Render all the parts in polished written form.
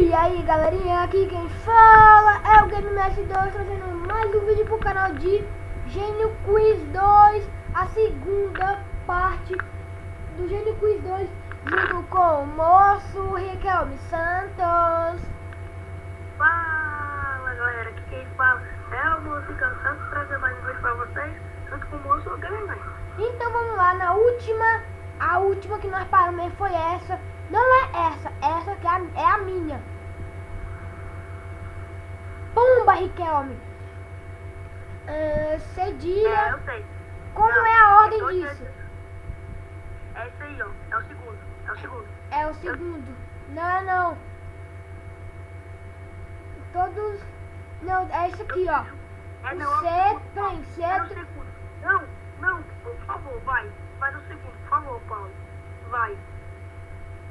E aí galerinha, aqui quem fala é o GameMS2, trazendo mais um vídeo pro canal de Gênio Quiz 2, a segunda parte do Gênio Quiz 2, junto com o moço Riquelme Santos. Fala galera, aqui quem fala é o moço Riquelme Santos, trazer mais um vídeo pra vocês, junto com o moço GameMS. Então vamos lá, a última que nós paramos foi essa. Não é essa que é a minha. Pumba, Riquelme. Cedia. Eu sei. Como Não, é a ordem eu disso? É isso aí, ó. É o segundo. É o segundo. Não. Todos. Não, é isso aqui, ó. É O não, C, é no segundo. Não, por favor, vai. Vai no segundo, por favor, Paulo. Vai.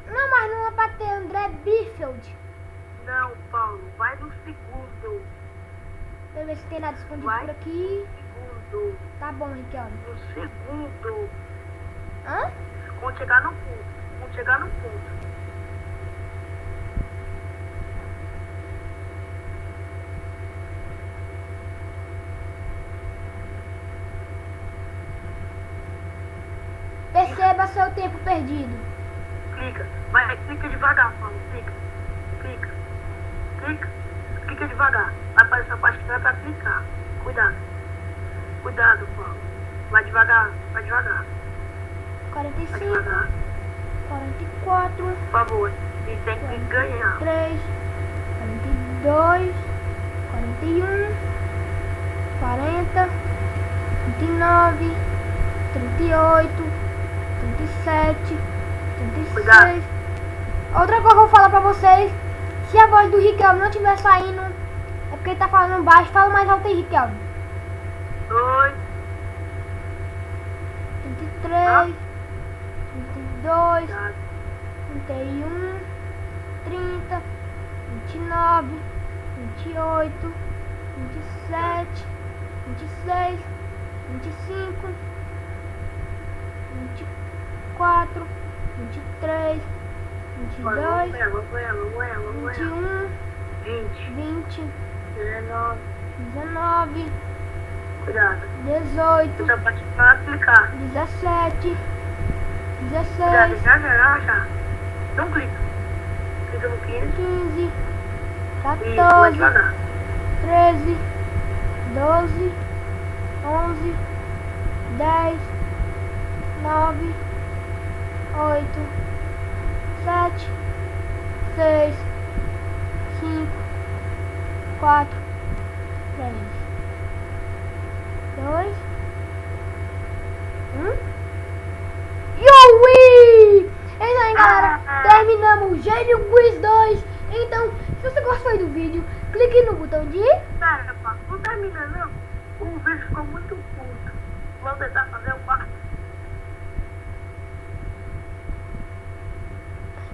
Não, mas não é pra ter André Bifield. Não, Paulo, vai no segundo. Deixa eu ver se tem nada escondido Vai por aqui. Segundo. Tá bom, Riquelme. No segundo. Hã? Quando chegar no ponto. Perceba seu tempo perdido. Clica devagar, Paulo. Clica devagar. Vai para essa parte que não é pra clicar. Cuidado, Paulo. Vai devagar. 45, Vai devagar. 44, Por favor. E tem que ganhar. 43, 42, 41, 40, 39, 38, 37, 36. Cuidado. Outra coisa que eu vou falar pra vocês: se a voz do Riquelme não estiver saindo, é porque ele tá falando baixo. Fala mais alto aí, Riquelme. 2. 33, 32, Cuidado. 31, 30, 29, 28, 27, 26, 25, 24, 23, 22, Vamos 21, 20. 20, 19. 19, Cuidado. 18, Essa parte vai clicar. 17, Cuidado, 16, já. Não clica. Clica no 15. 15, E vai 14, devagar. 13, 12, 11, 10, 9, 8, 7, 6, 5, 4, 3, 2, 1. Yoi! Então aí, galera, terminamos o Gênio Quiz 2. Então, se você gostou do vídeo, clique no botão de... Pera, pá, não termina não. O vídeo ficou muito curto. Vamos tentar fazer o quarto.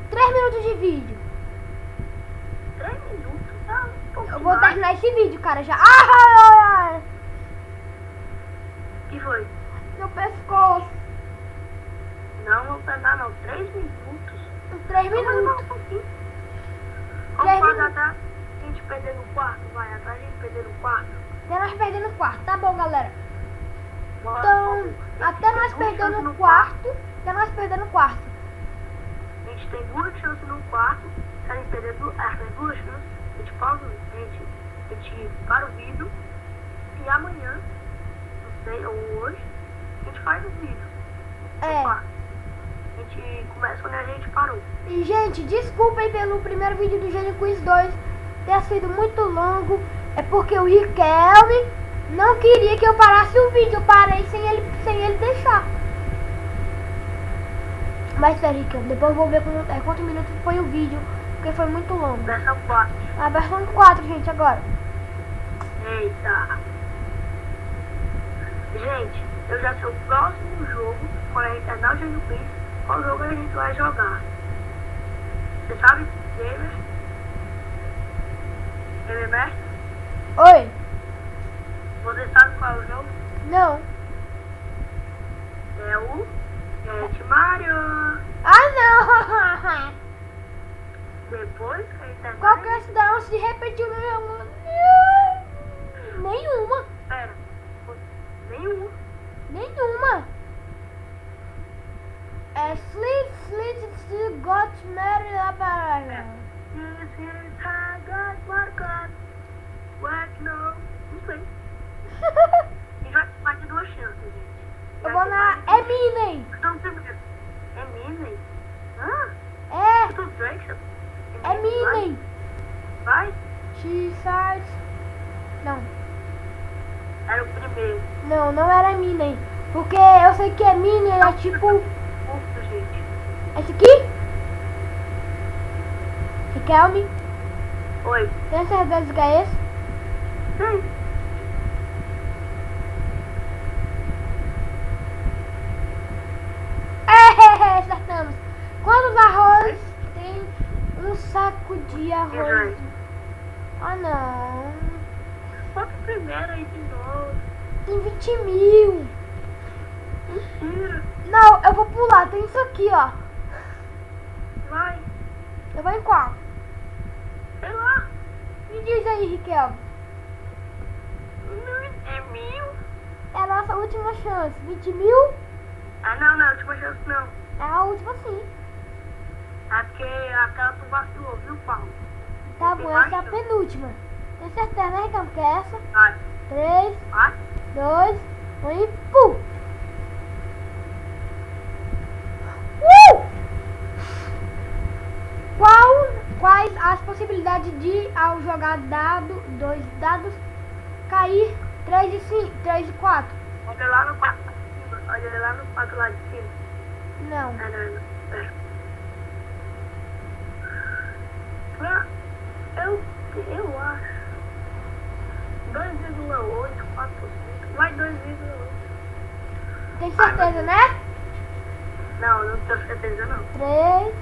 3 minutos de vídeo. 3 minutos, tá um pouquinho Eu vou mais. terminar esse vídeo, cara, já. Ai! Que foi? Meu pescoço. Não, vou terminar não. 3 minutos. 3 Vamos terminar minutos. um pouquinho. 3 Vamos fazer minutos. até a gente perder no quarto, vai. Até a gente perder no quarto. Até nós perdendo o quarto. Tá bom, galera. Bora, Então, vamos. até nós perdendo o quarto. Até nós perdendo o quarto. A gente tem 2 chances no quarto. Se a gente perder essas 2 chances, a gente pausa, a gente para o vídeo. E amanhã, não sei, ou hoje, a gente faz o vídeo. no É. quarto. A gente começa onde a gente parou. E, gente, desculpem pelo primeiro vídeo do Gênio Quiz 2 ter sido muito longo. É porque o Riquelme não queria que eu parasse o vídeo. Eu parei sem ele deixar. Mas, sério, Riquelme, depois eu vou ver quantos minutos foi o vídeo. Porque foi muito longo. Dessa parte. A versão 4, gente, agora. Eita. Gente, eu já sei o próximo jogo. Quando a gente terminar o Gênio Quiz, qual jogo a gente vai jogar? Você sabe, gamers? GameMS? Oi? Você sabe qual é o jogo? Não. É o Get Mario. Ah, não! Depois que ele terminar. Qual que é esse da onde se repetiu no jogo? Nenhuma. Pera. Nenhum. Nenhuma. É Slit got married a barra. This is how God marked. What no? Não sei. A gente vai ter mais de 2 chances, gente. Eu vou na Eminem. Não tem medo. Eminem? Ah? É, Eu tô Drake. Eminem. Vai? She says... Não, Era o primeiro. não era Eminem. Porque eu sei que Eminem é tipo... Curto, gente. Esse aqui? Riquelme. Oi. Tem certeza que é esse? Sim. Acertamos. Quantos arroz tem um saco de arroz? Ah, não. Bota o primeiro aí de novo. Tem 20 mil. Mentira. Não, eu vou pular. Tem isso aqui, ó. Vai. Eu vou em qual? Sei lá. Me diz aí, Riquelme. É 1000. É a nossa última chance. 20 mil? Ah, não, última chance não. É a última, sim. É porque aquela tu vacilou, viu, Paulo? Tá Tem bom, mais essa é a chance. penúltima. Tem certeza, né, Riquelme? Que é essa? Vai. 3, Vai. 2, 1 e pum! Quais as possibilidades de, ao jogar dois dados, cair 3 e 4? Olha lá no 4 lá de cima. Olha lá no 4 lá de cima. Não. Não. Pera. Eu acho. 2,8, 4%. Vai 2,8. Tem certeza, né? Não tenho certeza não. 3,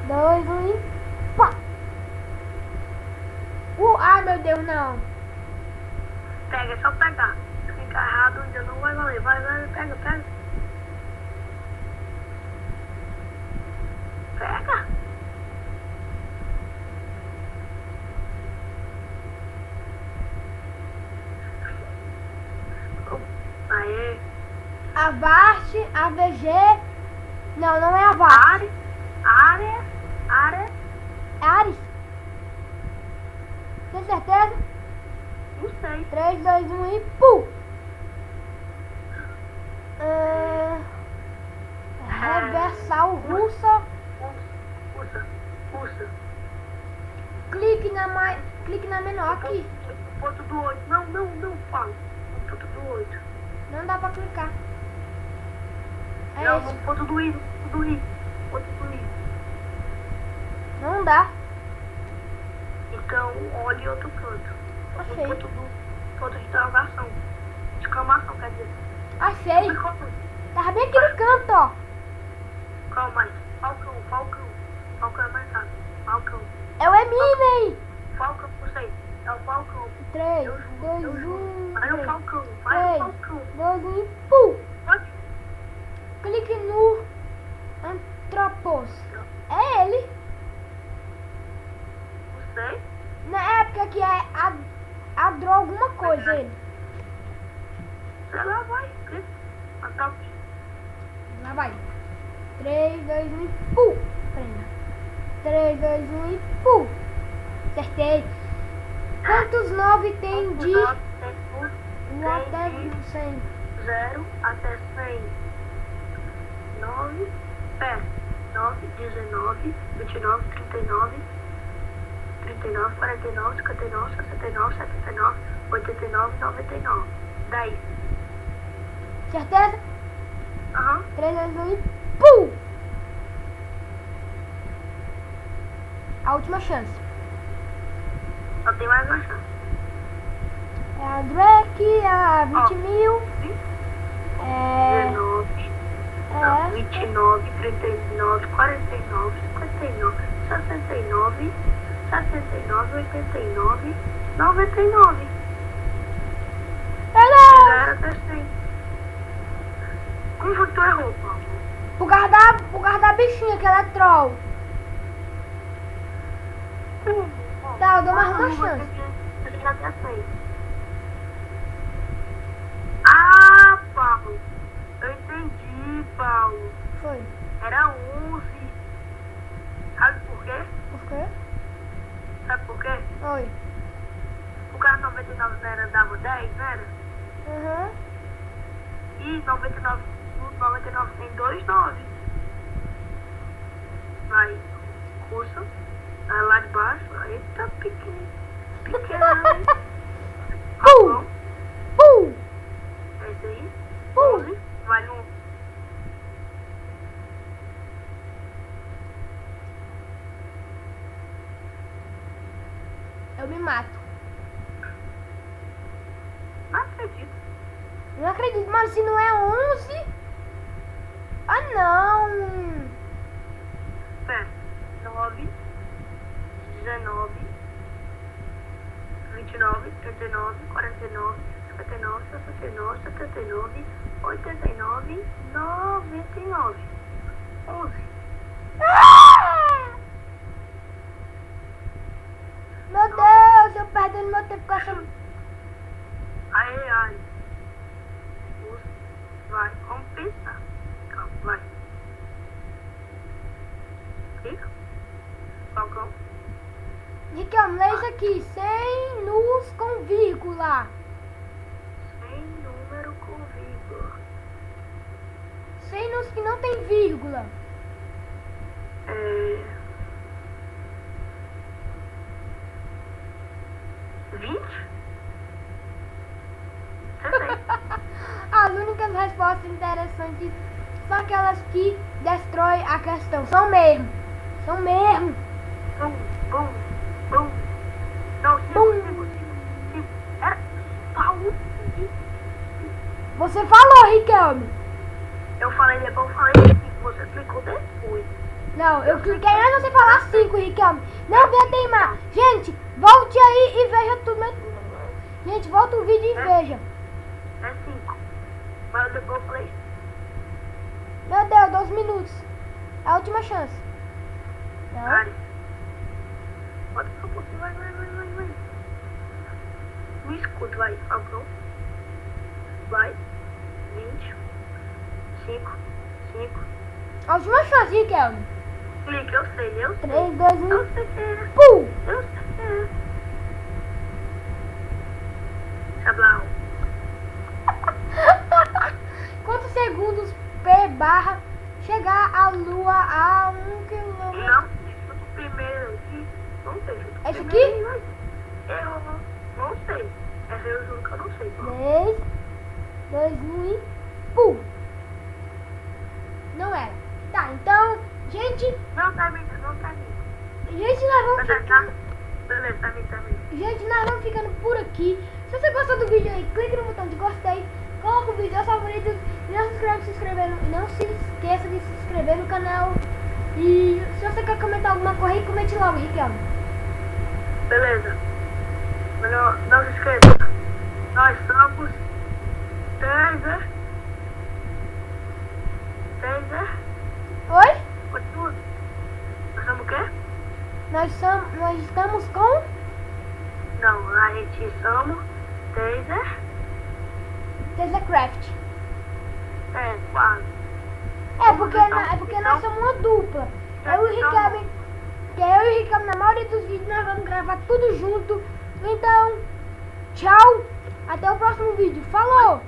2, 1 e pá! Ai, meu Deus, não. Pega, é só pegar. Se ficar errado, ainda não vai valer. Vai, pega. Pega. Aê. Avast, AVG. Não é Avast. Ares. É Ares. Tem certeza? Não sei. 3, 2, 1 e pum! Reversal russa. Russa. Clique na menor aqui. O ponto do 8. Não, Paulo. O ponto do 8. Não dá pra clicar. É Não, esse. no ponto do I. Ponto do I. Não dá. Então, olhe outro canto. Achei. Ponto de interrogação. Exclamação, quer dizer. Achei. Tava bem aqui no canto, ó. Calma aí. Falcão. Falcão é mais rápido. Falcão. É o Eminem. Falcão, não sei. É o Falcão. 3, Eu 2, juro. 1. Vai o Falcão. Vai o 3, Falcão. 2, 1 e pum! Pode. Clique no Antropos. É ele. Não sei. Na época que é Adro alguma coisa ele. Sei lá, vai. Antropos. Lá vai. 3, 2, 1 e pum! Prenda. 3, 2, 1 e pum! Acertei. Quantos 9 tem de... até 100? 0 até 100. 9, 9, 19, 29, 39, 49, 59, 59, 69, 89, 99. 10. Certeza? Aham. 3, 2, 1 e pum! A última chance. Só tem mais uma chance. É a Drake, a 20 mil. É... 19, É... 29, 39, 49, 59, 69, 69, 89, 99. Beleza! 0 até 100. Como foi que tu errou, Paulo? Por causa da bichinha que ela é troll. dou mais uma Você chance. já até 100. Ah, Paulo. Eu entendi, Paulo. Foi. Era 11. Sabe por quê? Por quê? Sabe por quê? Oi. O cara 99 não era, dava 10, não era? Aham. E 99, no 99 tem 2 9. Vai, curso. Aí lá de baixo. Eita, pequeno. Pequeno. Bom, é esse aí. 11. Vai no. Eu me mato. Não acredito. Não acredito, mas se não é 11... Ah, não. Pera. 9, 19, 29, 39, 49, 59, 69, 79, 89, 99. 11. Ah! Meu Deus, eu perdendo meu tempo com essa... Ai. Vai, vamos pensar. Calma, vai. Clica. Falcão. Riquelme, lê isso aqui. 100 nus com vírgula. Sem número com vírgula. 100 nus que não tem vírgula. 20? Acertei. As únicas respostas interessantes são aquelas que destroem a questão. São mesmo. Bum. Não, cinco. Era Paulo. Você falou, Riquelme. Eu falei depois, eu falei 5. Você clicou depois. Não, eu cliquei antes de você falar 5, Riquelme. Não venha teimar. Gente, volte aí e veja tudo. Gente, volta o vídeo e veja. É 5. Mas depois eu falei. Meu Deus, 12 minutos. É a última chance. Não. Cara. Bota só um pouquinho, vai. Me escuta, vai. Falcão. Vai. 20. 5. A última chance, Riquelme. Clique, eu sei. 3, 2, 1. Eu sei que é. Pum! Eu sei que é. Sablau. Quantos segundos P barra chegar à lua a 1 quilômetro? Não, isso do primeiro aqui. Não sei. Esse aqui? Eu não sei. Essa eu juro que eu não sei. 3, 2, 1 e pum! Não era. Tá, então, gente, Não tá vindo. gente, nós vamos ficando, Beleza, tá vindo. gente, nós vamos ficando por aqui. Se você gostou do vídeo aí, clique no botão de gostei, coloca o vídeo aos favoritos e não se esqueça de se inscrever no canal. E se você quer comentar alguma coisa aí, comente logo, Riquelme. Beleza. Mas não se esqueça. Nós somos Taser. Oi? Continua. Nós somos o quê? Nós estamos com Não, a gente somos Tasercraft. É, quase. É porque nós somos uma dupla. Eu e o Riquelme, na maioria dos vídeos, nós vamos gravar tudo junto. Então, tchau. Até o próximo vídeo. Falou!